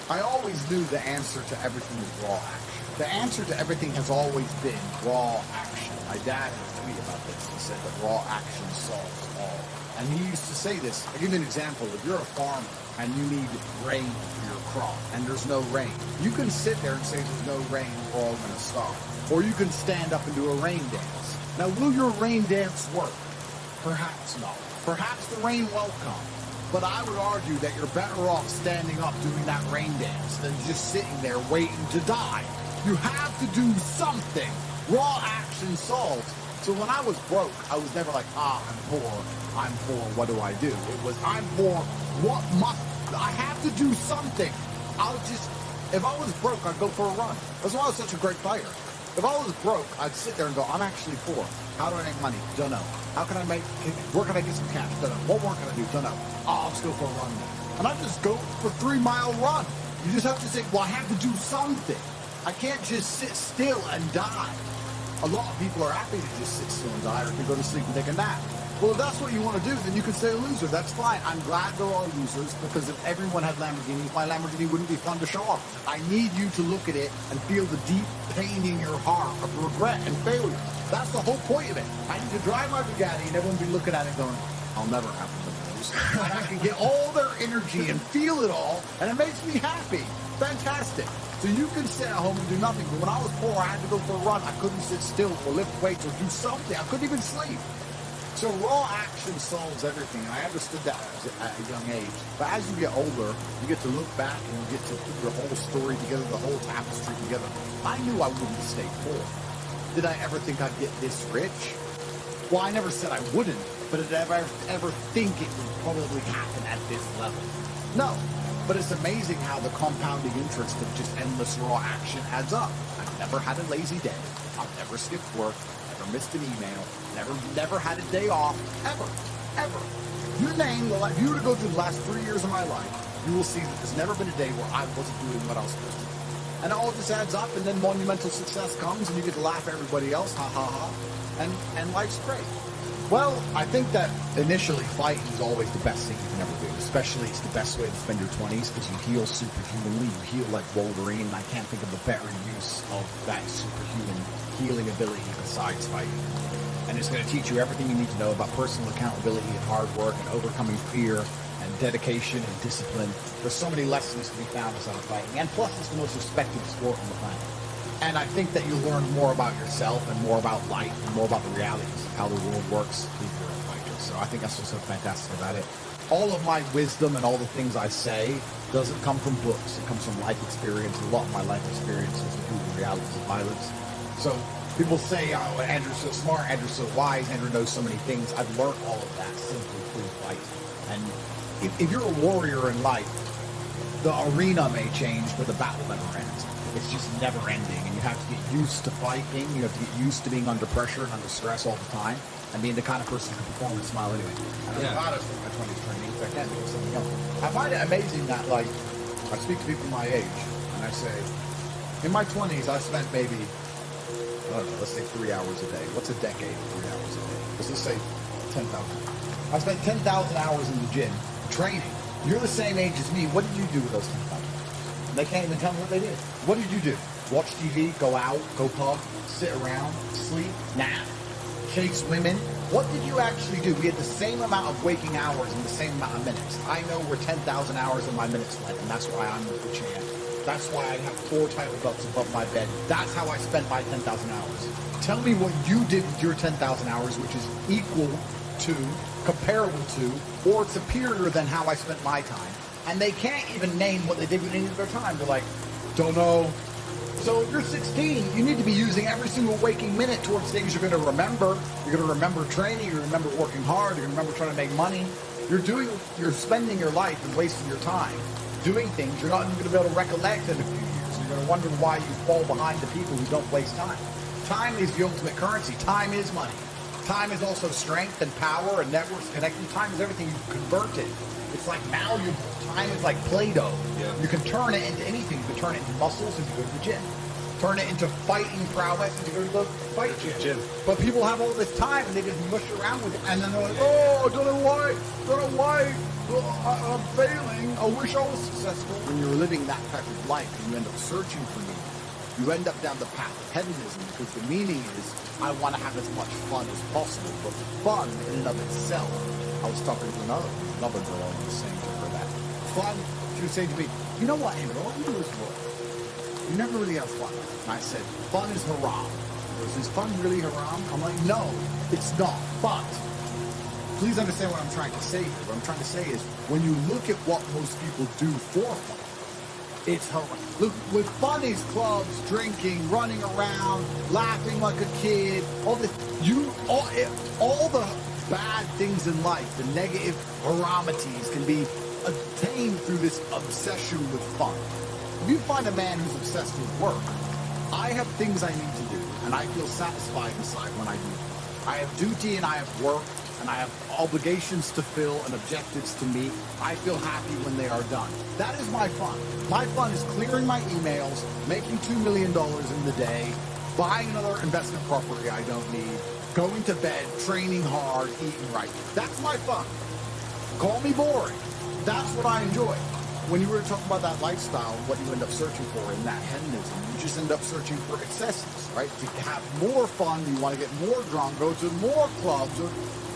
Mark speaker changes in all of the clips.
Speaker 1: I always knew the answer to everything was raw action. The answer to everything has always been raw action. My dad told me about this. He said that raw action solves all. And he used to say this. I'll give you an example. If you're a farmer and you need rain for your crop and there's no rain, you can sit there and say there's no rain, we're all going to starve. Or you can stand up and do a rain dance. Now, will your rain dance work? Perhaps not. Perhaps the rain won't come. But I would argue that you're better off standing up doing that rain dance than just sitting there waiting to die. You have to do something. Raw action solves. So when I was broke, I was never like, I'm poor, what do I do? It was, I'm poor, I have to do something. If I was broke, I'd go for a run. That's why I was such a great fighter. If I was broke, I'd sit there and go, I'm actually poor. How do I make money? Don't know. Where can I get some cash? Don't know. What work can I do? Don't know. I'll just go for a run then. And I just go for a 3-mile run. You just have to say, well, I have to do something. I can't just sit still and die. A lot of people are happy to just sit still and die or to go to sleep and take a nap. Well, if that's what you want to do, then you can say a loser. That's fine. I'm glad there are losers, because if everyone had Lamborghinis, my Lamborghini wouldn't be fun to show off. I need you to look at it and feel the deep pain in your heart of regret and failure. That's the whole point of it. I need to drive my Bugatti and everyone be looking at it going, I'll never have one of those. And I can get all their energy and feel it all, and it makes me happy. Fantastic. So you can sit at home and do nothing. But when I was poor, I had to go for a run. I couldn't sit still or lift weights or do something. I couldn't even sleep. So raw action solves everything, and I understood that at a young age. But as you get older, you get to look back and you get to put your whole story together, the whole tapestry together. I knew I wouldn't stay poor. Did I ever think I'd get this rich? Well, I never said I wouldn't, but did I ever think it would probably happen at this level? No. But it's amazing how the compounding interest of just endless raw action adds up. I've never had a lazy day. I've never skipped work. Never missed an email. Never had a day off. Ever. You name the life. If you were to go through the last 3 years of my life, you will see that there's never been a day where I wasn't doing what I was supposed to do. And all this adds up, and then monumental success comes, and you get to laugh at everybody else, ha ha ha, and life's great. Well, I think that initially fighting is always the best thing you can ever do. Especially, it's the best way to spend your 20s, because you heal superhumanly, you heal like Wolverine, and I can't think of a better use of that superhuman healing ability besides fighting. And it's going to teach you everything you need to know about personal accountability and hard work and overcoming fear and dedication and discipline. There's so many lessons to be found inside of fighting, and plus it's the most respected sport on the planet. And I think that you learn more about yourself and more about life and more about the realities of how the world works if you're a fighter. So I think that's what's so fantastic about it. All of my wisdom and all the things I say doesn't come from books. It comes from life experience. A lot of my life experiences include the realities of violence. So people say, oh, Andrew's so smart, Andrew's so wise, Andrew knows so many things. I've learned all of that simply through fighting. And if you're a warrior in life, the arena may change, but the battle never ends. It's just never ending, and you have to get used to fighting. You have to get used to being under pressure and under stress all the time, and being the kind of person who can perform and smile anyway. And I'm proud of my 20s training, so I can't think of something else. I find it amazing that, like, I speak to people my age, and I say, in my 20s, I spent maybe, I don't know, let's say 3 hours a day. What's a decade? 3 hours a day. Let's just say 10,000. I spent 10,000 hours in the gym training. You're the same age as me. What did you do with those 10,000? They can't even tell me what they did. What did you do? Watch TV, go out, go pub, sit around, sleep, nap, chase women? What did you actually do? We had the same amount of waking hours and the same amount of minutes. I know where 10,000 hours of my minutes went, and that's why I'm the champ. That's why I have 4 title belts above my bed. That's how I spent my 10,000 hours. Tell me what you did with your 10,000 hours, which is equal to, comparable to, or superior than how I spent my time. And they can't even name what they did with any of their time. They're like, don't know. So if you're 16, you need to be using every single waking minute towards things you're going to remember. You're going to remember training. You're going to remember working hard. You're going to remember trying to make money. You're spending your life and wasting your time doing things you're not even going to be able to recollect in a few years. You're going to wonder why you fall behind the people who don't waste time. Time is the ultimate currency. Time is money. Time is also strength and power and networks connected. Time is everything you convert it. It's like malleable. Time is like Play-Doh. Yeah. You can turn it into anything. You can turn it into muscles and you go to the gym. Turn it into fighting prowess and you go to the fight gym. But people have all this time and they just mush around with it. And then they're like, oh, don't know why. I'm failing. I wish I was successful. When you're living that type of life and you end up searching for meaning, you end up down the path of hedonism because the meaning is, I want to have as much fun as possible. But fun in and of itself, I was talking to another girl, I was saying to her that fun, she was saying to me, you know what, Andrew, all you do is work. You never really have fun. And I said, fun is haram. She goes, is fun really haram? I'm like, no, it's not. But please understand what I'm trying to say here. What I'm trying to say is, when you look at what most people do for fun, it's haram. Look, with fun is clubs, drinking, running around, laughing like a kid, all the bad things in life, the negative haramities can be attained through this obsession with fun. If you find a man who's obsessed with work, I have things I need to do, and I feel satisfied inside when I do them. I have duty and I have work, and I have obligations to fill and objectives to meet. I feel happy when they are done. That is my fun. My fun is clearing my emails, making $2 million in the day, buying another investment property I don't need, going to bed, training hard, eating right. That's my fun. Call me boring. That's what I enjoy. When you were talking about that lifestyle, what you end up searching for in that hedonism, you just end up searching for excesses, right? To have more fun, you want to get more drunk, go to more clubs,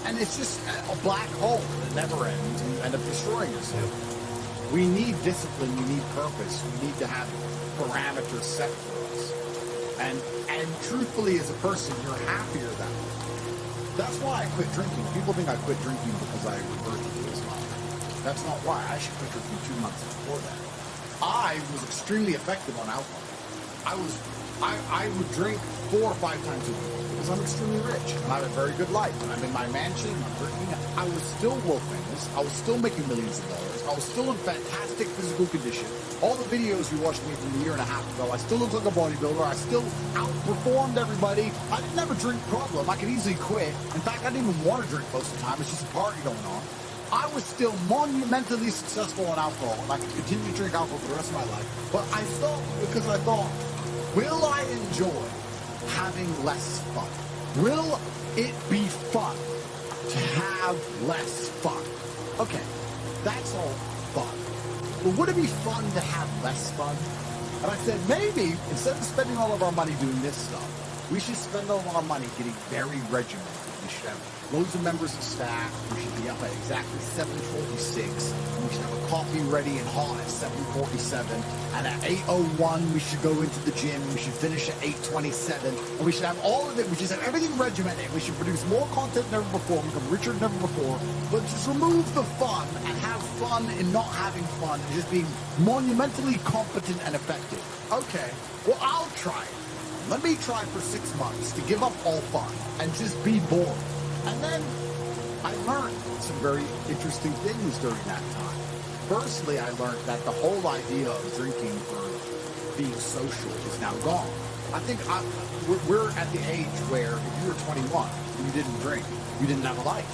Speaker 1: and it's just a black hole that never ends, and you end up destroying yourself. We need discipline, we need purpose, we need to have parameters set for us. And truthfully, as a person, you're happier that way. That's why I quit drinking. People think I quit drinking because I reverted to Islam. That's not why. I should quit drinking 2 months before that. I was extremely effective on alcohol. I would drink 4 or 5 times a week because I'm extremely rich and I have a very good life. And I'm in my mansion and I'm drinking. I was still world famous. I was still making millions of dollars. I was still in fantastic physical condition. All the videos you watched me from a year and a half ago, I still look like a bodybuilder. I still outperformed everybody. I didn't have a drink problem. I could easily quit. In fact, I didn't even want to drink most of the time. It's just a party going on. I was still monumentally successful on alcohol, and I could continue to drink alcohol for the rest of my life. But I stopped because I thought, will I enjoy having less fun? Will it be fun to have less fun? Okay, that's all fun. But would it be fun to have less fun? And I said, maybe, instead of spending all of our money doing this stuff, we should spend all of our money getting very regimented. We should have loads of members of staff. We should be up at exactly 7:46. And we should have a coffee ready and hot at 7:47. And at 8:01, we should go into the gym. We should finish at 8:27. And we should have all of it. We should have everything regimented. We should produce more content than ever before. Become richer than ever before. But just remove the fun and have fun in not having fun and just being monumentally competent and effective. Okay, well, I'll try it. Let me try for 6 months to give up all fun and just be bored. And then I learned some very interesting things during that time. Firstly, I learned that the whole idea of drinking for being social is now gone. I think we're at the age where if you were 21 and you didn't drink, you didn't have a life.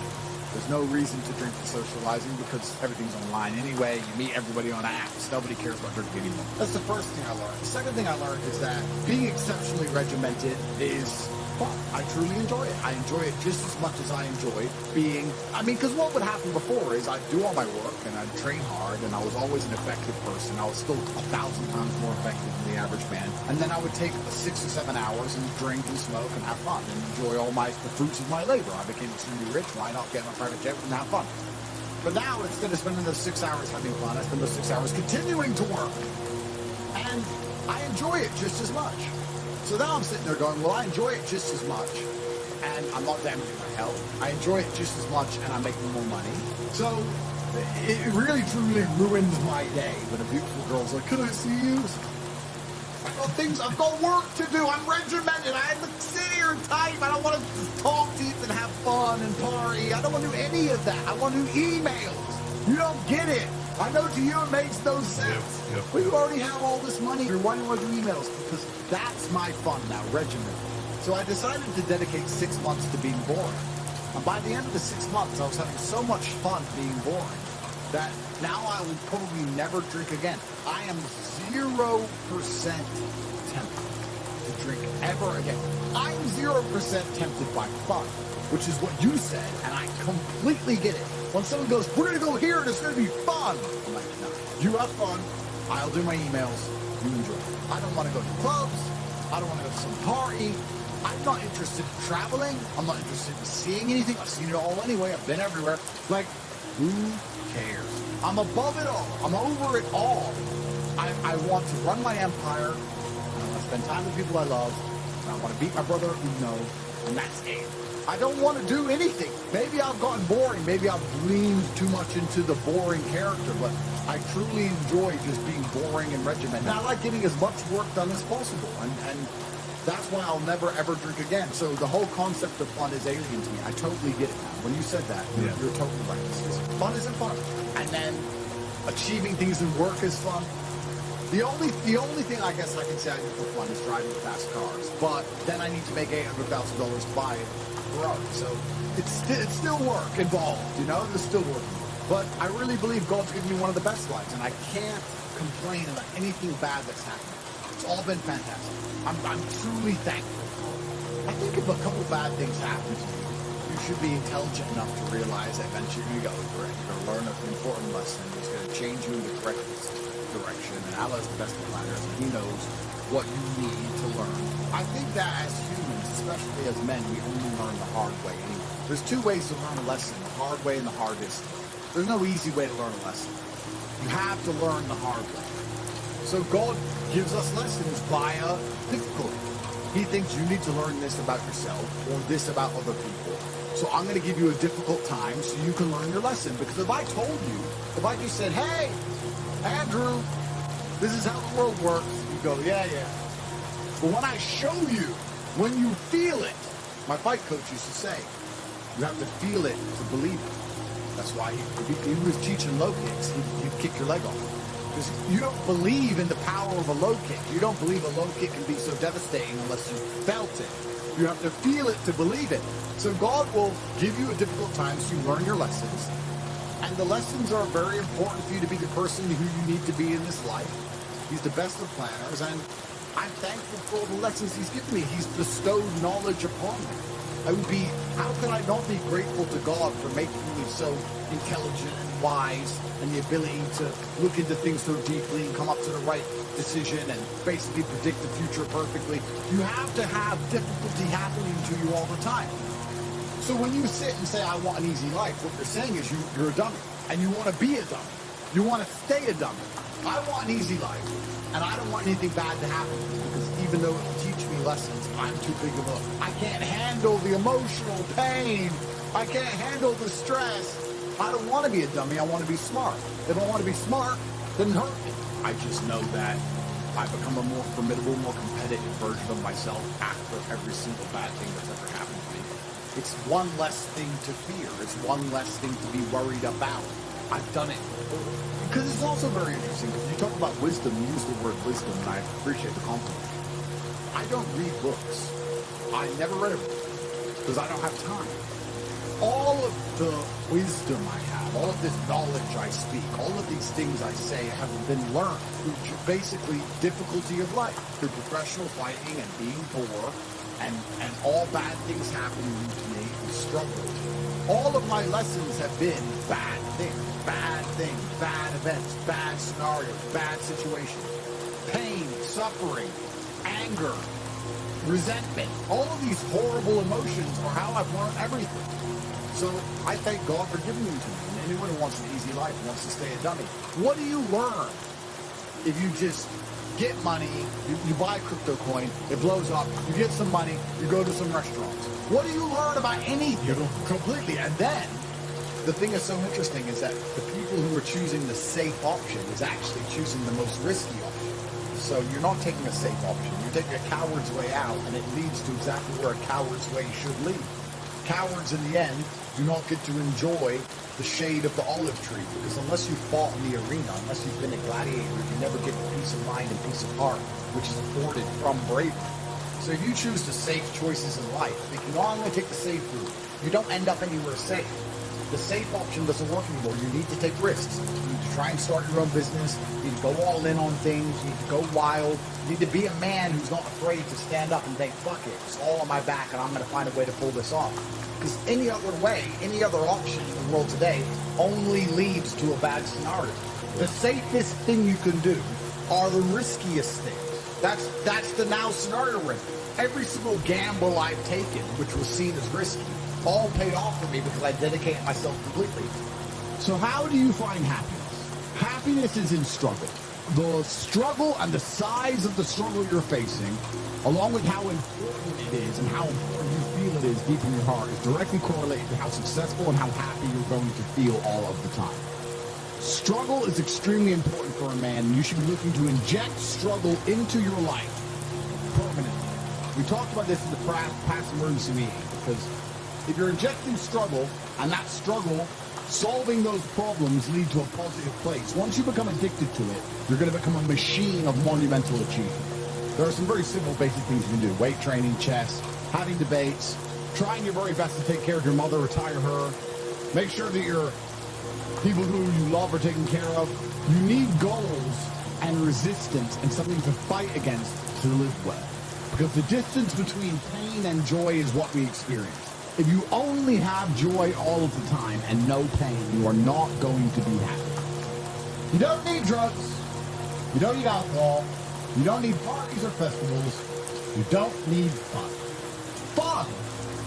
Speaker 1: There's no reason to drink for socializing because everything's online anyway. You meet everybody on apps. Nobody cares about drinking anymore. That's the first thing I learned. The second thing I learned is that being exceptionally regimented is fun. I truly enjoy it. I enjoy it just as much as I enjoy being, because what would happen before is I'd do all my work and I'd train hard and I was always an effective person. I was still 1,000 times more effective than the average man. And then I would take 6 or 7 hours and drink and smoke and have fun and enjoy all the fruits of my labor. I became extremely rich. Why not get my private jet and have fun? But now, instead of spending those 6 hours having fun, I spend those 6 hours continuing to work. And I enjoy it just as much. So now I'm sitting there going, well, I enjoy it just as much, and I'm not damaging my health. I enjoy it just as much, and I'm making more money. So it really, truly ruins my day when a beautiful girl's like, can I see you? I've got work to do. I'm regimented. I have to sit here and type. I don't want to talk to you and have fun and party. I don't want to do any of that. I want to do emails. You don't get it. I know to you it makes no sense. Yep. But you already have all this money. Why do you want to do emails? Because that's my fun now, regimented. So I decided to dedicate 6 months to being boring. And by the end of the 6 months, I was having so much fun being boring that now I will probably never drink again. I am 0% tempted to drink ever again. I'm 0% tempted by fun, which is what you said, and I completely get it. When someone goes, we're going to go here and it's going to be fun. I'm like, no, you have fun. I'll do my emails. You enjoy. I don't want to go to clubs. I don't want to go to some party. I'm not interested in traveling. I'm not interested in seeing anything. I've seen it all anyway. I've been everywhere. Like, who cares? I'm above it all. I'm over it all. I want to run my empire. And I want to spend time with people I love. And I want to beat my brother Uno. And that's it. I don't want to do anything. Maybe I've gotten boring. Maybe I've leaned too much into the boring character, but I truly enjoy just being boring and regimented. And I like getting as much work done as possible, and that's why I'll never ever drink again. So the whole concept of fun is alien to me. I totally get it now. When you said that, you're totally right. It's just, fun isn't fun. And then achieving things in work is fun. The only thing I guess I can say I do for fun is driving fast cars. But then I need to make $800,000 to buy it. So it's still work involved, you know, there's still work. But I really believe God's given me one of the best lives, and I can't complain about anything bad that's happened. It's all been fantastic. I'm truly thankful. I think if a couple bad things happen to you, you should be intelligent enough to realize that eventually you're going to go over it. You're going to learn an important lesson. It's going to change you in the correct direction. And Allah's the best of planners, and He knows what you need to learn. I think that as humans, especially as men, we only learn the hard way anyway. There's two ways to learn a lesson, the hard way and the hardest. There's no easy way to learn a lesson. You have to learn the hard way. So God gives us lessons via difficulty. He thinks you need to learn this about yourself or this about other people. So I'm going to give you a difficult time so you can learn your lesson. Because if I told you, if I just said, hey, Andrew, this is how the world works, you go, yeah. But when I show you, when you feel it, my fight coach used to say, you have to feel it to believe it. That's why he was teaching low kicks. He'd kick your leg off. Because you don't believe in the power of a low kick. You don't believe a low kick can be so devastating unless you felt it. You have to feel it to believe it. So God will give you a difficult time so you learn your lessons. And the lessons are very important for you to be the person who you need to be in this life. He's the best of planners, and I'm thankful for all the lessons He's given me. He's bestowed knowledge upon me. How could I not be grateful to God for making me so intelligent and wise, and the ability to look into things so deeply and come up to the right decision and basically predict the future perfectly? You have to have difficulty happening to you all the time. So when you sit and say, I want an easy life, what you're saying is you're a dummy, and you want to be a dummy. You want to stay a dummy. I want an easy life, and I don't want anything bad to happen to me, because even though it will teach me lessons, I'm too big of I can't handle the emotional pain. I can't handle the stress. I don't want to be a dummy. I want to be smart. If I want to be smart, then hurt me. I just know that I become a more formidable, more competitive version of myself after every single bad thing that's ever happened to me. It's one less thing to fear. It's one less thing to be worried about. I've done it before. Because it's also very interesting. If you talk about wisdom, you use the word wisdom, and I appreciate the compliment. I don't read books. I never read a book because I don't have time. All of the wisdom I have, all of this knowledge I speak, all of these things I say have been learned through basically difficulty of life, through professional fighting and being poor, and all bad things happening to me and struggle. All of my lessons have been bad things, bad events, bad scenarios, bad situations, pain, suffering, anger, resentment. All of these horrible emotions are how I've learned everything. So I thank God for giving them to me. And anyone who wants an easy life wants to stay a dummy. What do you learn if you just get money, you buy a crypto coin, it blows up, you get some money, you go to some restaurants? What do you learn about anything completely? And then the thing that's so interesting is that the people who are choosing the safe option is actually choosing the most risky option. So you're not taking a safe option. You're taking a coward's way out, and it leads to exactly where a coward's way should lead. Cowards, in the end, do not get to enjoy the shade of the olive tree, because unless you fought in the arena, unless you've been a gladiator, you never get peace of mind and peace of heart, which is afforded from bravery. So if you choose the safe choices in life, thinking, oh, I'm going to take the safe route, you don't end up anywhere safe. The safe option doesn't work anymore. You need to take risks. You need to try and start your own business. You need to go all in on things. You need to go wild. You need to be a man who's not afraid to stand up and think, fuck it, it's all on my back and I'm going to find a way to pull this off. Because any other way, any other option in the world today only leads to a bad scenario. The safest thing you can do are the riskiest things. That's the now scenario we're in. Every single gamble I've taken, which was seen as risky, all paid off for me because I dedicated myself completely.
Speaker 2: So how do you find happiness? Happiness is in struggle. The struggle and the size of the struggle you're facing, along with how important it is and how important you feel it is deep in your heart, is directly correlated to how successful and how happy you're going to feel all of the time. Struggle is extremely important for a man, and you should be looking to inject struggle into your life permanently. We talked about this in the past emergency meeting, because if you're injecting struggle, and that struggle, solving those problems lead to a positive place. Once you become addicted to it, you're going to become a machine of monumental achievement. There are some very simple basic things you can do. Weight training, chess, having debates, trying your very best to take care of your mother, retire her, make sure that your people who you love are taken care of. You need goals and resistance and something to fight against to live well. Because the distance between pain and joy is what we experience. If you only have joy all of the time and no pain, you are not going to be happy. You don't need drugs. You don't need alcohol. You don't need parties or festivals. You don't need fun. Fun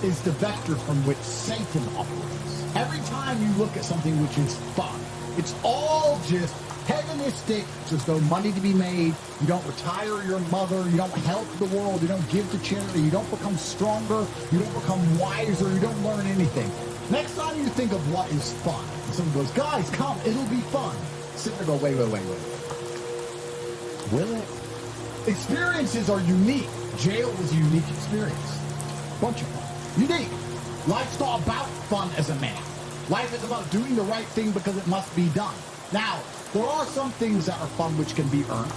Speaker 2: is the vector from which Satan operates. Every time you look at something which is fun, it's all just hedonistic. There's no money to be made. You don't retire your mother. You don't help the world. You don't give to charity. You don't become stronger. You don't become wiser. You don't learn anything. Next time you think of what is fun, and someone goes, guys, come, it'll be fun. Sit there and go, wait. Will it? Experiences are unique. Jail was a unique experience. Bunch of fun. Unique. Life's not about fun as a man. Life is about doing the right thing because it must be done. Now, there are some things that are fun which can be earned,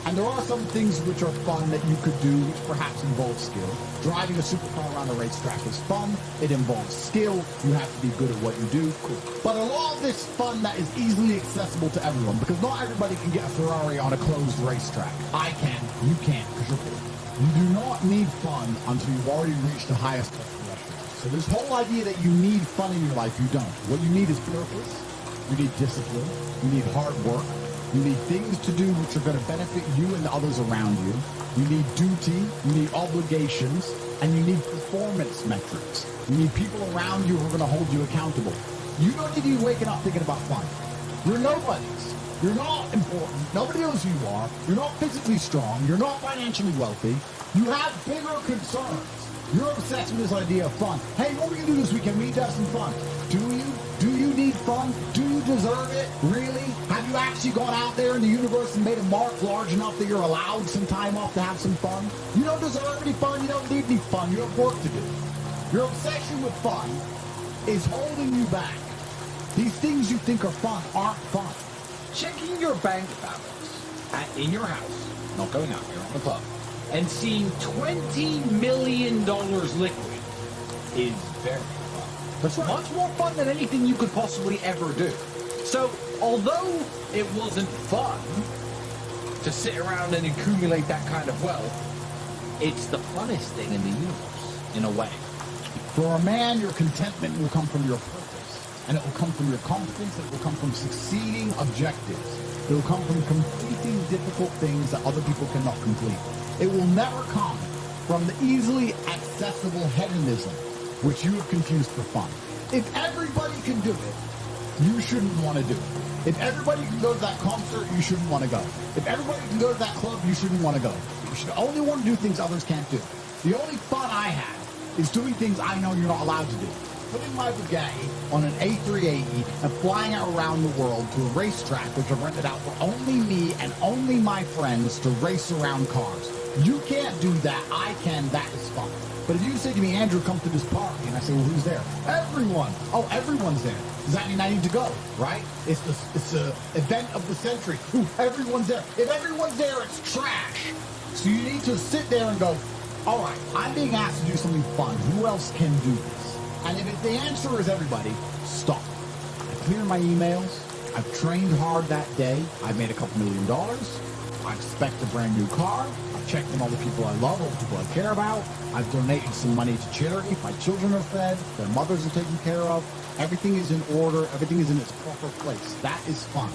Speaker 2: and there are some things which are fun that you could do which perhaps involve skill. Driving a supercar around a racetrack is fun. It involves skill. You have to be good at what you do. Cool. But a lot of this fun that is easily accessible to everyone, because not everybody can get a Ferrari on a closed racetrack. I can. You can't, because you're poor. You do not need fun until you've already reached the highest threshold. So this whole idea that you need fun in your life, you don't. What you need is purpose. You need discipline. You need hard work. You need things to do which are going to benefit you and the others around you. You need duty. You need obligations. And you need performance metrics. You need people around you who are going to hold you accountable. You don't need to be waking up thinking about fun. You're nobodies. You're not important. Nobody knows who you are. You're not physically strong. You're not financially wealthy. You have bigger concerns. You're obsessed with this idea of fun. Hey, what are we going to do this weekend? We need to have some fun. Do you? Do you need fun? Do you deserve it? Really? Have you actually gone out there in the universe and made a mark large enough that you're allowed some time off to have some fun? You don't deserve any fun. You don't need any fun. You have work to do. Your obsession with fun is holding you back. These things you think are fun aren't fun.
Speaker 3: Checking your bank balance in your house, not going out, you're on the club, and seeing $20 million liquid is very fun.
Speaker 2: That's right.
Speaker 3: Much more fun than anything you could possibly ever do. So, although it wasn't fun to sit around and accumulate that kind of wealth, it's the funnest thing in the universe, in a way.
Speaker 2: For a man, your contentment will come from your purpose, and it will come from your confidence, it will come from succeeding objectives. It will come from completing difficult things that other people cannot complete. It will never come from the easily accessible hedonism, which you have confused for fun. If everybody can do it, you shouldn't want to do it. If everybody can go to that concert, you shouldn't want to go. If everybody can go to that club, you shouldn't want to go. You should only want to do things others can't do. The only fun I have is doing things I know you're not allowed to do. Putting my Bugatti on an A380 and flying it around the world to a racetrack which I've rented out for only me and only my friends to race around cars. You can't do that. I can. That is fun. But if you say to me, Andrew, come to this party, and I say, well, who's there? Everyone. Oh, everyone's there. Does that mean I need to go, right? It's the event of the century. Ooh, everyone's there. If everyone's there, it's trash. So you need to sit there and go, all right, I'm being asked to do something fun. Who else can do this? And if the answer is everybody, stop. I clear my emails. I've trained hard that day. I've made a couple $1 million. I expect a brand new car. I've checked on all the people I love, all the people I care about. I've donated some money to charity. My children are fed. Their mothers are taken care of. Everything is in order. Everything is in its proper place. That is fun.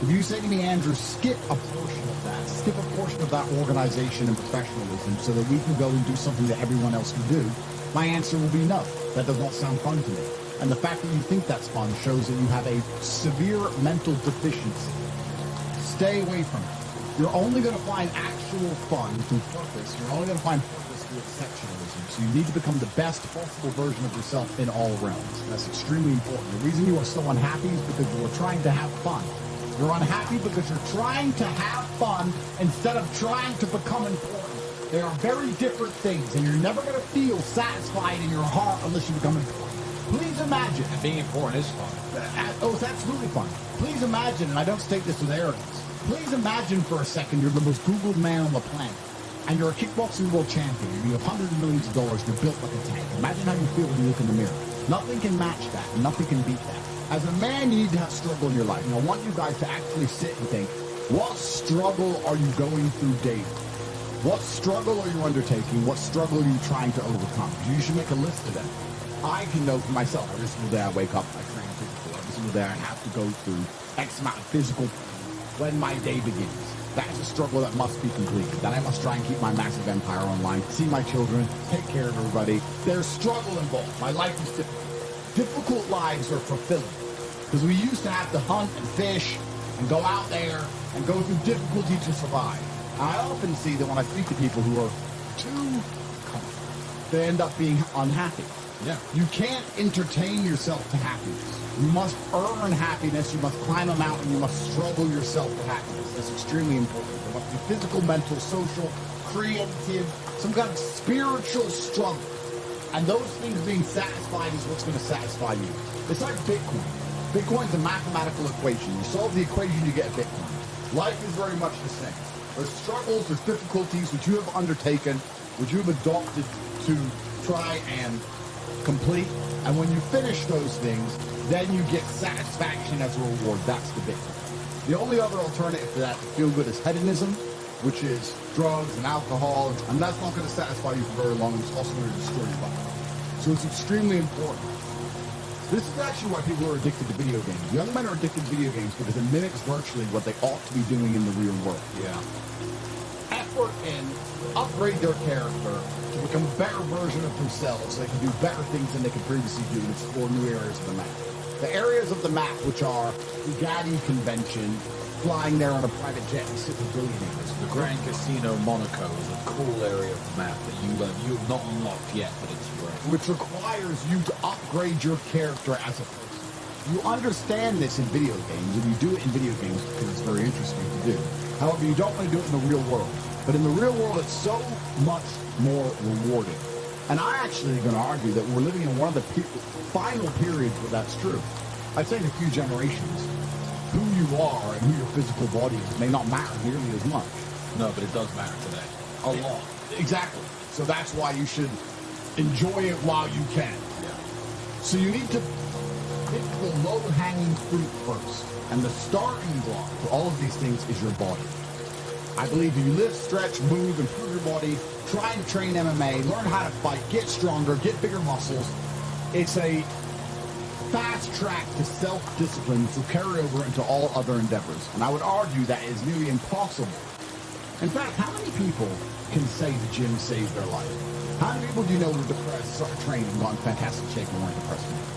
Speaker 2: If you say to me, Andrew, skip a portion of that, skip a portion of that organization and professionalism so that we can go and do something that everyone else can do, my answer will be no. That does not sound fun to me. And the fact that you think that's fun shows that you have a severe mental deficiency. Stay away from it. You're only going to find actual fun through purpose. You're only going to find purpose through exceptionalism. So you need to become the best possible version of yourself in all realms. That's extremely important. The reason you are so unhappy is because you are trying to have fun. You're unhappy because you're trying to have fun instead of trying to become important. They are very different things, and you're never going to feel satisfied in your heart unless you become important. Please imagine.
Speaker 3: And being important is fun.
Speaker 2: Oh, it's absolutely fun. Please imagine, and I don't state this with arrogance, please imagine for a second you're the most Googled man on the planet, and you're a kickboxing world champion, and you have hundreds of millions of dollars, and you're built like a tank. Imagine how you feel when you look in the mirror. Nothing can match that, and nothing can beat that. As a man, you need to have struggle in your life. And I want you guys to actually sit and think, what struggle are you going through daily? What struggle are you undertaking? What struggle are you trying to overcome? You should make a list of them. I can know for myself, every single day I wake up, I train physical. Every single day I have to go through X amount of physical when my day begins. That is a struggle that must be completed. That I must try and keep my massive empire online, see my children, take care of everybody. There's struggle involved. My life is difficult. Difficult lives are fulfilling. Because we used to have to hunt and fish and go out there and go through difficulty to survive. I often see that when I speak to people who are too comfortable, they end up being unhappy.
Speaker 3: Yeah.
Speaker 2: You can't entertain yourself to happiness. You must earn happiness. You must climb a mountain. You must struggle yourself to happiness. That's extremely important. There must be physical, mental, social, creative, some kind of spiritual struggle. And those things being satisfied is what's going to satisfy you. It's like Bitcoin. Bitcoin's a mathematical equation. You solve the equation, you get Bitcoin. Life is very much the same. There's struggles, there's difficulties which you have undertaken, which you have adopted to try and complete. And when you finish those things, then you get satisfaction as a reward. That's the Bitcoin. The only other alternative to that to feel good is hedonism, which is drugs and alcohol, and that's not going to satisfy you for very long. It's also going to destroy your body. So it's extremely important. This is actually why people are addicted to video games. Young men are addicted to video games because it mimics virtually what they ought to be doing in the real world.
Speaker 3: Yeah.
Speaker 2: Effort and upgrade their character to become a better version of themselves so they can do better things than they could previously do and explore new areas of the map. The areas of the map which are Bugatti Convention, flying there on a private jet and sit with billionaires.
Speaker 3: The Grand Casino Monaco is a cool area of the map that you have not unlocked yet, but it's great.
Speaker 2: Which requires you to upgrade your character as a person. You understand this in video games, and you do it in video games because it's very interesting to do. However, you don't want to do it in the real world. But in the real world, it's so much more rewarding. And I actually am going to argue that we're living in one of the final periods where that's true. I'd say in a few generations, who you are and who your physical body is may not matter nearly as much.
Speaker 3: No, but it does matter today. A lot.
Speaker 2: Exactly. So that's why you should enjoy it while you can.
Speaker 3: Yeah.
Speaker 2: So you need to pick the low-hanging fruit first. And the starting block for all of these things is your body. I believe if you lift, stretch, move, improve your body, try and train MMA, learn how to fight, get stronger, get bigger muscles, it's a fast track to self-discipline which will carry over into all other endeavors. And I would argue that is nearly impossible. In fact, how many people can say the gym saved their life? How many people do you know who are depressed, started training, and got in fantastic shape and weren't depressed anymore?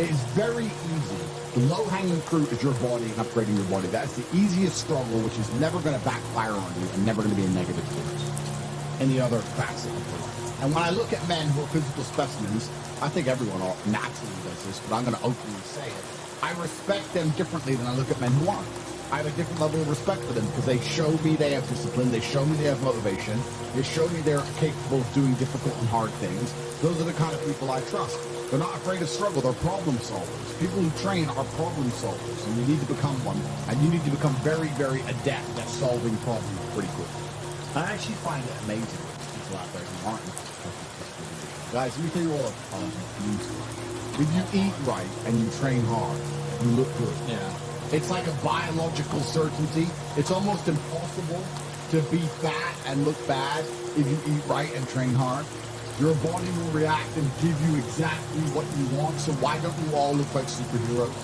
Speaker 2: It is very easy. The low-hanging fruit is your body and upgrading your body. That's the easiest struggle, which is never going to backfire on you and never going to be a negative force. Any other facet of your life. And when I look at men who are physical specimens, I think everyone naturally does this, but I'm going to openly say it. I respect them differently than I look at men who aren't. I have a different level of respect for them because they show me they have discipline, they show me they have motivation, they show me they're capable of doing difficult and hard things. Those are the kind of people I trust. They're not afraid of struggle, they're problem solvers. People who train are problem solvers, and you need to become one, and you need to become very, very adept at solving problems pretty quickly. I actually find it amazing when people people out there who aren't. Guys, let me tell you all a news story. If you eat right and you train hard, you look good.
Speaker 3: Yeah.
Speaker 2: It's like a biological certainty. It's almost impossible to be fat and look bad if you eat right and train hard. Your body will react and give you exactly what you want. So why don't you all look like superheroes?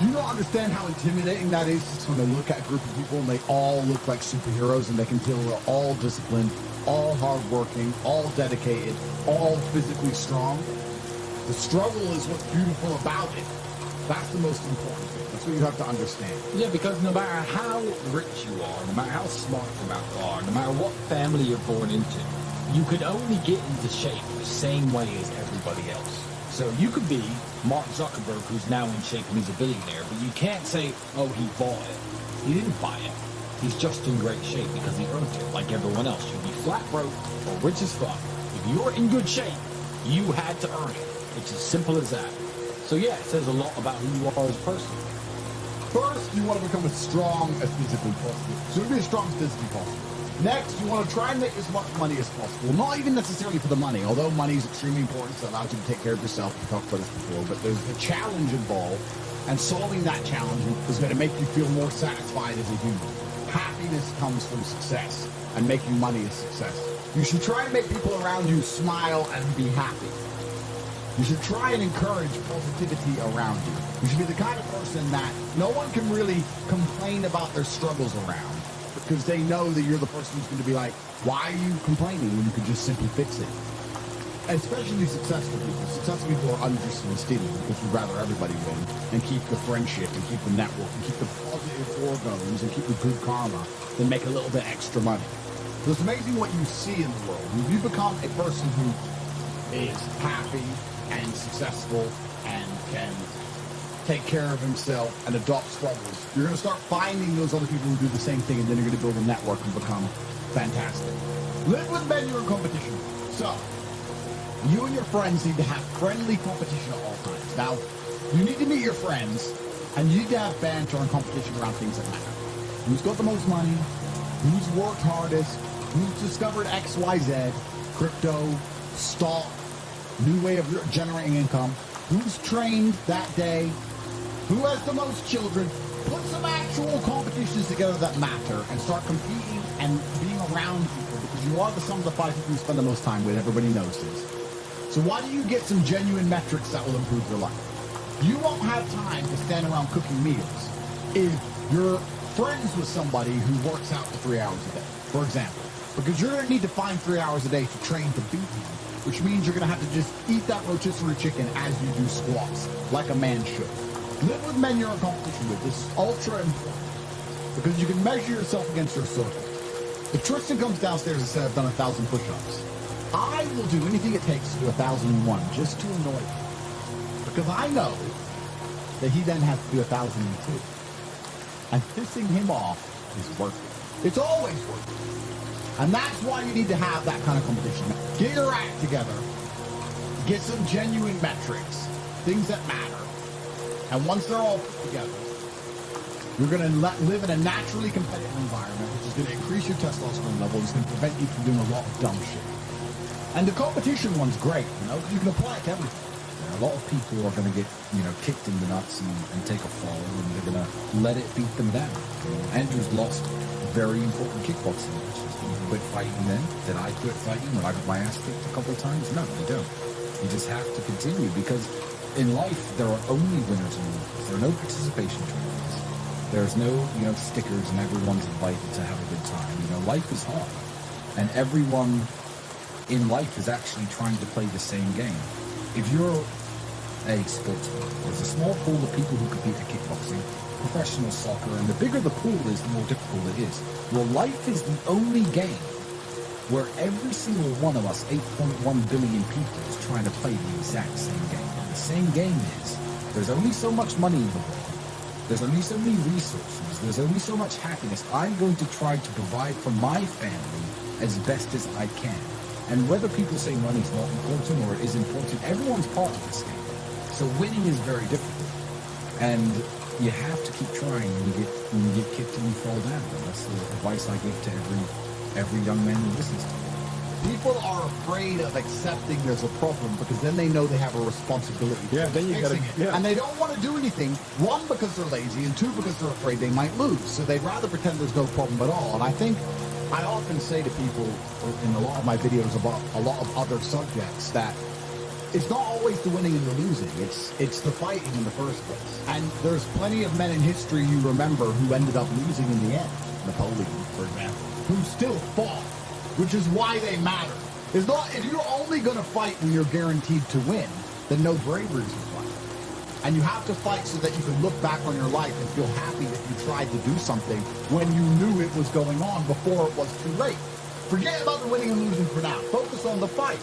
Speaker 2: Do you not understand how intimidating that is when they look at a group of people and they all look like superheroes and they can tell they're all disciplined, all hardworking, all dedicated, all physically strong? The struggle is what's beautiful about it. That's the most important thing. That's what you have to understand.
Speaker 3: Yeah, because no matter how rich you are, no matter how smart you are, no matter what family you're born into, you can only get into shape the same way as everybody else. So you could be Mark Zuckerberg, who's now in shape and he's a billionaire, but you can't say, oh, he bought it. He didn't buy it. He's just in great shape because he earned it, like everyone else. You'd be flat broke or rich as fuck. If you're in good shape, you had to earn it. It's as simple as that. So yeah, it says a lot about who you are as a person.
Speaker 2: First, you want to become as strong as physically possible. So you be as strong as physically possible. Next, you want to try and make as much money as possible. Not even necessarily for the money, although money is extremely important. So it allows you to take care of yourself. We talked about this before, but there's a challenge involved, and solving that challenge is going to make you feel more satisfied as a human. Happiness comes from success, and making money is success. You should try and make people around you smile and be happy. You should try and encourage positivity around you. You should be the kind of person that no one can really complain about their struggles around, because they know that you're the person who's going to be like, why are you complaining when you could just simply fix it? Especially successful people. Successful people are uninterested in stealing because we'd rather everybody win and keep the friendship and keep the network and keep the positive hormones and keep the good karma than make a little bit extra money. So it's amazing what you see in the world. If you become a person who is happy and successful and can take care of himself and adopt struggles, you're going to start finding those other people who do the same thing, and then you're going to build a network and become fantastic. Live with men you're in competition with. So, you and your friends need to have friendly competition at all times. Now, you need to meet your friends, and you need to have banter and competition around things that matter. Who's got the most money? Who's worked hardest? Who's discovered XYZ, crypto, stock, new way of generating income? Who's trained that day? Who has the most children? Put some actual competitions together that matter and start competing and being around people, because you are the sum of the 5 people you spend the most time with. Everybody knows this. So why do you get some genuine metrics that will improve your life? You won't have time to stand around cooking meals if you're friends with somebody who works out for 3 hours a day, for example, because you're going to need to find 3 hours a day to train to beat him, which means you're going to have to just eat that rotisserie chicken as you do squats, like a man should. Live with men you're in competition with. This is ultra important, because you can measure yourself against your circle. If Tristan comes downstairs and says, I've done 1,000 push-ups, I will do anything it takes to do 1,001 just to annoy him, because I know that he then has to do 1,002. And pissing him off is worth it. It's always worth it. And that's why you need to have that kind of competition. Get your act together. Get some genuine metrics, things that matter. And once they're all put together, you're going to live in a naturally competitive environment, which is going to increase your testosterone level. It's going to prevent you from doing a lot of dumb shit. And the competition one's great, you know, you can apply it to everything.
Speaker 4: A lot of people are going to get, kicked in the nuts and take a fall, and they're going to let it beat them down. Andrew's lost very important kickboxing matches. Did he quit fighting then? Did I quit fighting when I got my ass kicked a couple of times? No, you don't. You just have to continue, because in life there are only winners and losers. There are no participation trophies. There's no, stickers and everyone's invited to have a good time. Life is hard, and everyone in life is actually trying to play the same game. If you're a sportsman, there's a small pool of people who compete at kickboxing, professional soccer, and the bigger the pool is, the more difficult it is. Well, life is the only game where every single one of us, 8.1 billion people, is trying to play the exact same game. And the same game is, there's only so much money in the world. There's only so many resources. There's only so much happiness. I'm going to try to provide for my family as best as I can. And whether people say money's not important or it is important, everyone's part of this game. So winning is very difficult. And you have to keep trying when you get kicked and you fall down. And that's the advice I give to every young man who listens to me.
Speaker 2: People are afraid of accepting there's a problem because then they know they have a responsibility.
Speaker 5: Yeah, then you gotta-
Speaker 2: fixing it.
Speaker 5: yeah.
Speaker 2: And they don't want to do anything. One, because they're lazy, and two, because they're afraid they might lose. So they'd rather pretend there's no problem at all. And I think I often say to people in a lot of my videos about a lot of other subjects that it's not always the winning and the losing. It's the fighting in the first place. And there's plenty of men in history you remember who ended up losing in the end. Napoleon, for example, who still fought, which is why they matter. It's not, if you're only going to fight when you're guaranteed to win, then no bravery is required. And you have to fight so that you can look back on your life and feel happy that you tried to do something when you knew it was going on before it was too late. Forget about the winning and losing for now. Focus on the fight.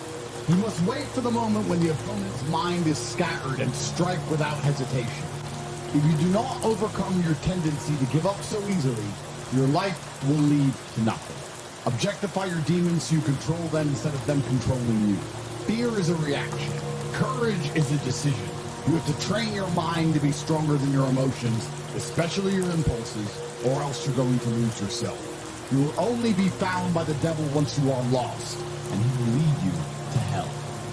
Speaker 2: You must wait for the moment when the opponent's mind is scattered and strike without hesitation. If you do not overcome your tendency to give up so easily, your life will lead to nothing. Objectify your demons so you control them instead of them controlling you. Fear is a reaction. Courage is a decision. You have to train your mind to be stronger than your emotions, especially your impulses, or else you're going to lose yourself. You will only be found by the devil once you are lost, and he will lead you to hell.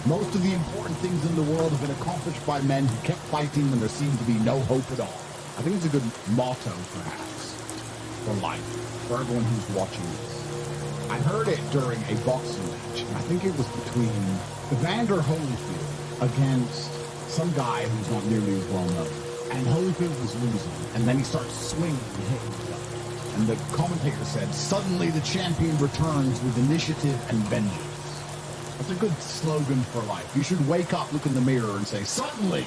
Speaker 2: Most of the important things in the world have been accomplished by men who kept fighting when there seemed to be no hope at all. I think it's a good motto, perhaps, for life, for everyone who's watching this. I heard it during a boxing match, and I think it was between Evander Holyfield against some guy who's not nearly as well known. And Holyfield was losing, and then he starts swinging and hitting each other. And the commentator said, "Suddenly the champion returns with initiative and vengeance." That's a good slogan for life. You should wake up, look in the mirror, and say, "Suddenly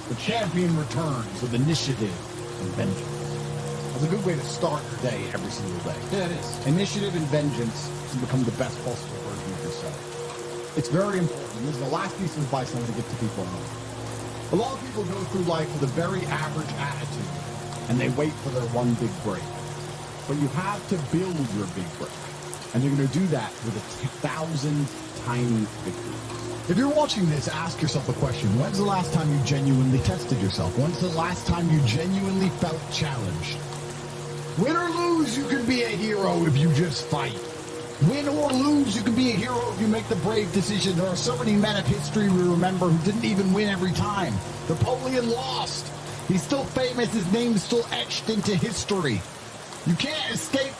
Speaker 2: the champion returns with initiative and vengeance." That's a good way to start your day every single day.
Speaker 3: Yeah, it is.
Speaker 2: Initiative and vengeance to become the best possible version of yourself. It's very important. This is the last piece of advice I want to give to people. A lot of people go through life with a very average attitude, and they wait for their one big break. But you have to build your big break, and you're going to do that with 1,000 tiny victories. If you're watching this, ask yourself a question. When's the last time you genuinely tested yourself? When's the last time you genuinely felt challenged? Win or lose, you can be a hero if you just fight. Win or lose, you can be a hero if you make the brave decision. There are so many men of history we remember who didn't even win every time. Napoleon lost. He's still famous. His name's still etched into history. You can't escape